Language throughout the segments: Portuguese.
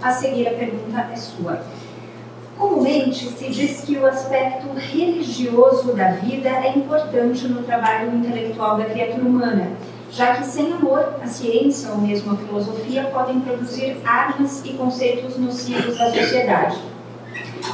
A seguir, a pergunta é sua. Comumente se diz que o aspecto religioso da vida é importante no trabalho intelectual da criatura humana, já que sem amor, a ciência ou mesmo a filosofia podem produzir armas e conceitos nocivos à sociedade.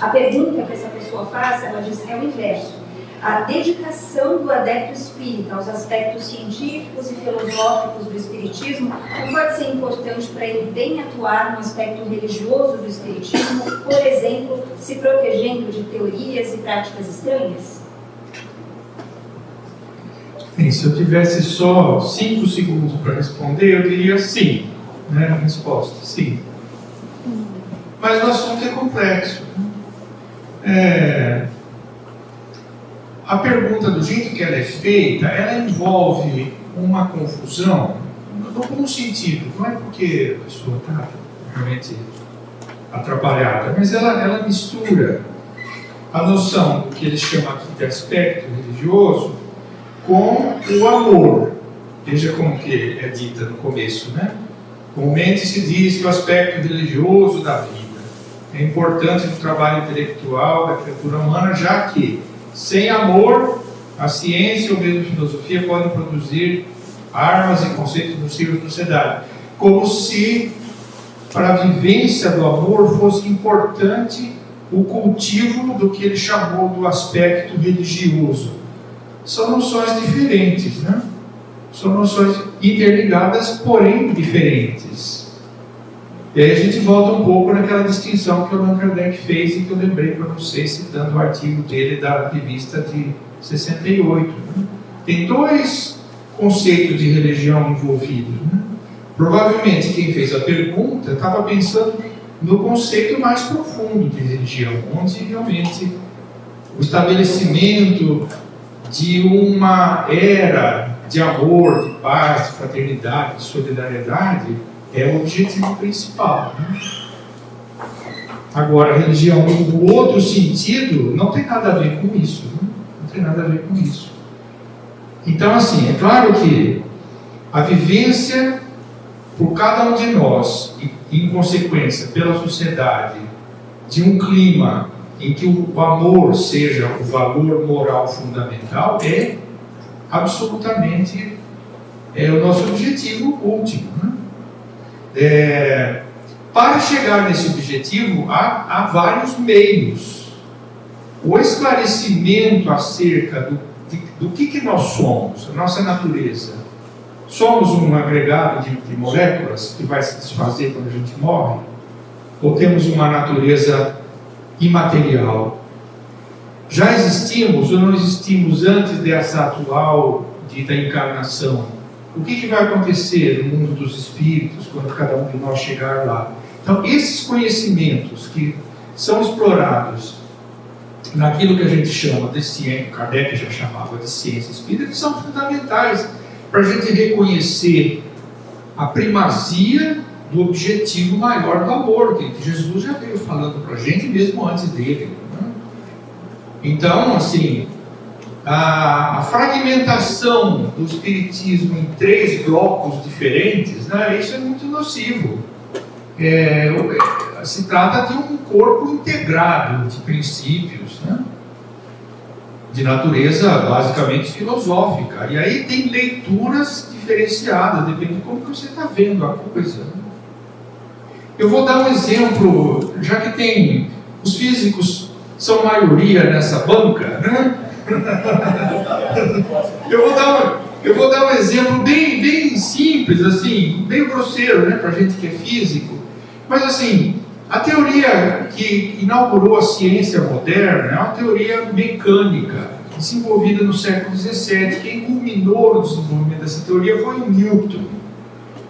A pergunta que essa pessoa faz, ela diz que é o inverso. A dedicação do adepto espírita aos aspectos científicos e filosóficos do espiritismo não pode ser importante para ele bem atuar no aspecto religioso do espiritismo, por exemplo, se protegendo de teorias e práticas estranhas? Bem, se eu tivesse só 5 segundos para responder, eu diria sim, né? A resposta, sim. Mas o assunto é complexo. A pergunta, do jeito que ela é feita, ela envolve uma confusão, no sentido, não é porque a pessoa está realmente atrapalhada, mas ela mistura a noção do que eles chamam aqui de aspecto religioso com o amor. Veja como que é dita no começo, né? Comumente se diz que o aspecto religioso da vida é importante no trabalho intelectual da criatura humana, já que sem amor, a ciência ou mesmo a filosofia podem produzir armas e conceitos nocivos na sociedade. Como se, para a vivência do amor, fosse importante o cultivo do que ele chamou do aspecto religioso. São noções diferentes, né? São noções interligadas, porém diferentes. E aí a gente volta um pouco naquela distinção que o Allan Kardec fez e que eu lembrei para vocês, citando o artigo dele da revista de 68. Né? Tem 2 conceitos de religião envolvidos. Né? Provavelmente quem fez a pergunta estava pensando no conceito mais profundo de religião, onde realmente o estabelecimento de uma era de amor, de paz, de fraternidade, de solidariedade é o objetivo principal. Né? Agora, a religião, no outro sentido, não tem nada a ver com isso. Né? Não tem nada a ver com isso. Então, assim, é claro que a vivência por cada um de nós, e em consequência, pela sociedade, de um clima em que o amor seja o valor moral fundamental, é absolutamente o nosso objetivo último. Né? Para chegar nesse objetivo, há vários meios. O esclarecimento acerca do que nós somos, a nossa natureza. Somos um agregado de moléculas que vai se desfazer quando a gente morre? Ou temos uma natureza imaterial? Já existimos ou não existimos antes dessa atual dita encarnação? O que vai acontecer no mundo dos espíritos quando cada um de nós chegar lá? Então, esses conhecimentos que são explorados naquilo que a gente chama de ciência, Kardec já chamava de ciência espírita, que são fundamentais para a gente reconhecer a primazia do objetivo maior do amor, que Jesus já veio falando para a gente mesmo antes dele. Né? Então, assim, a fragmentação do espiritismo em 3 blocos diferentes, né, isso é muito nocivo. Se trata de um corpo integrado de princípios, né, de natureza basicamente filosófica. E aí tem leituras diferenciadas, depende de como que você está vendo a coisa. Né? Eu vou dar um exemplo, já que tem os físicos são maioria nessa banca, né? Eu vou dar um exemplo bem simples, assim, bem grosseiro, né, para a gente que é físico. Mas assim, a teoria que inaugurou a ciência moderna é uma teoria mecânica, desenvolvida no século XVII. Quem culminou no desenvolvimento dessa teoria foi o Newton.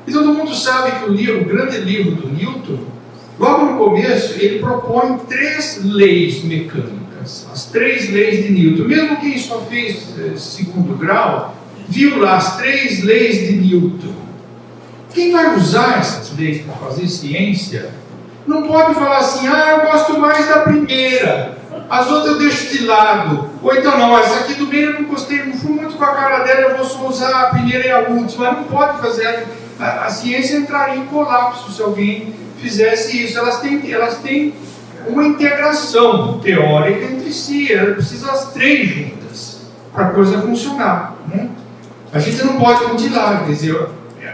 E todo mundo sabe que o grande livro do Newton, logo no começo, ele propõe 3 leis mecânicas, as 3 leis de Newton. Mesmo quem só fez segundo grau, viu lá as 3 leis de Newton. Quem vai usar essas leis para fazer ciência, não pode falar assim, eu gosto mais da primeira, as outras eu deixo de lado. Ou então, não, essa aqui do meio eu não gostei, não fui muito com a cara dela, eu vou só usar a primeira e a última. Não pode fazer, a ciência entraria em colapso se alguém fizesse isso. Elas têm uma integração teórica entre si, elas precisam as três juntas para a coisa funcionar, né? A gente não pode mutilar, quer dizer,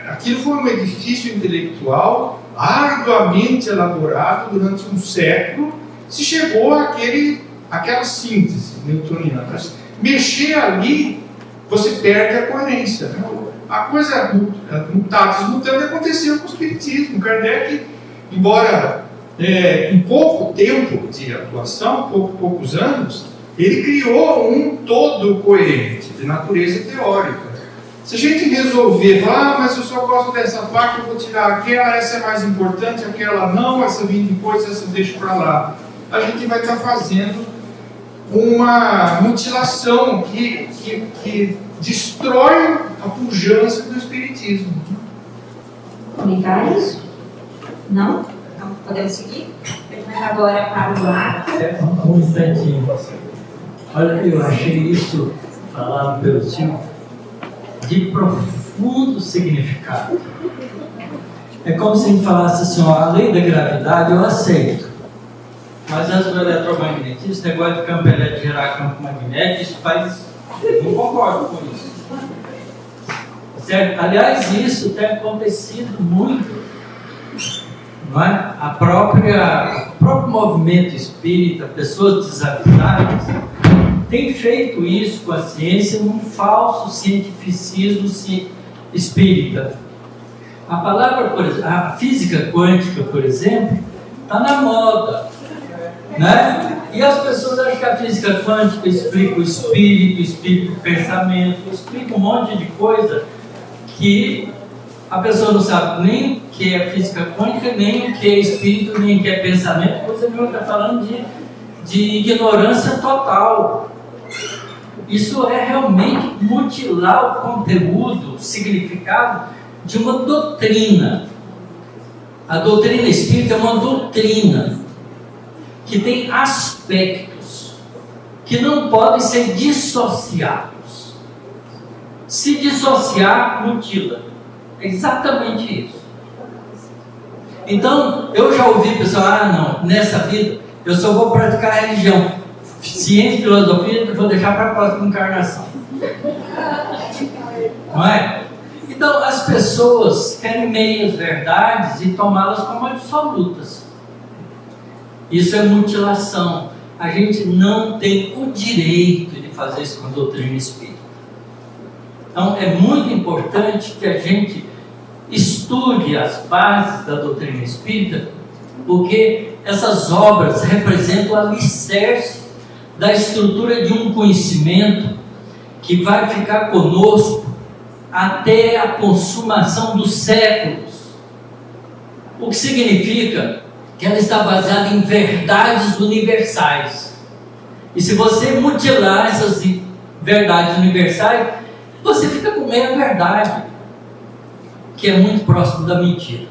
aquilo foi um edifício intelectual arduamente elaborado durante um século, se chegou àquela síntese newtoniana. Mexer ali, você perde a coerência, né? A coisa mutatis mutandis aconteceu com o Espiritismo. Kardec, embora em pouco tempo de atuação, poucos anos, ele criou um todo coerente, de natureza teórica. Se a gente resolver, mas eu só gosto dessa parte, eu vou tirar aquela, essa é mais importante, aquela não, essa vem depois, essa eu deixo para lá, a gente vai estar fazendo uma mutilação que destrói a pujança do Espiritismo. Comentários? Não? Então podemos seguir? Pergunta agora para o ar. Um instantinho. Olha, eu achei isso, falado pelo Silvio, de profundo significado. É como se a gente falasse assim, a lei da gravidade eu aceito, mas as do eletromagnetismo, esse negócio de campo elétrico gerar campo magnético, isso eu não concordo com isso. Certo? Aliás, isso tem acontecido muito, não é? O próprio movimento espírita, pessoas desavisadas, tem feito isso com a ciência num falso cientificismo espírita. A palavra, por exemplo, a física quântica, por exemplo, está na moda, né? E as pessoas acham que a física quântica explica o espírito, explica o pensamento, explica um monte de coisa que a pessoa não sabe nem o que é física quântica, nem o que é espírito, nem o que é pensamento. Você não está falando de ignorância total. Isso é realmente mutilar o conteúdo, o significado de uma doutrina. A doutrina espírita é uma doutrina que tem aspectos que não podem ser dissociados. Se dissociar, mutila. É exatamente isso. Então, eu já ouvi pessoal, não, nessa vida eu só vou praticar a religião. Ciência e filosofia eu vou deixar para a próxima encarnação. Não é? Então, as pessoas querem meias verdades e tomá-las como absolutas. Isso é mutilação. A gente não tem o direito de fazer isso com a doutrina espírita. Então, é muito importante que a gente estude as bases da doutrina espírita, porque essas obras representam o alicerce da estrutura de um conhecimento que vai ficar conosco até a consumação dos séculos. O que significa que ela está baseada em verdades universais. E se você mutilar essas verdades universais, você fica com meia verdade, que é muito próximo da mentira.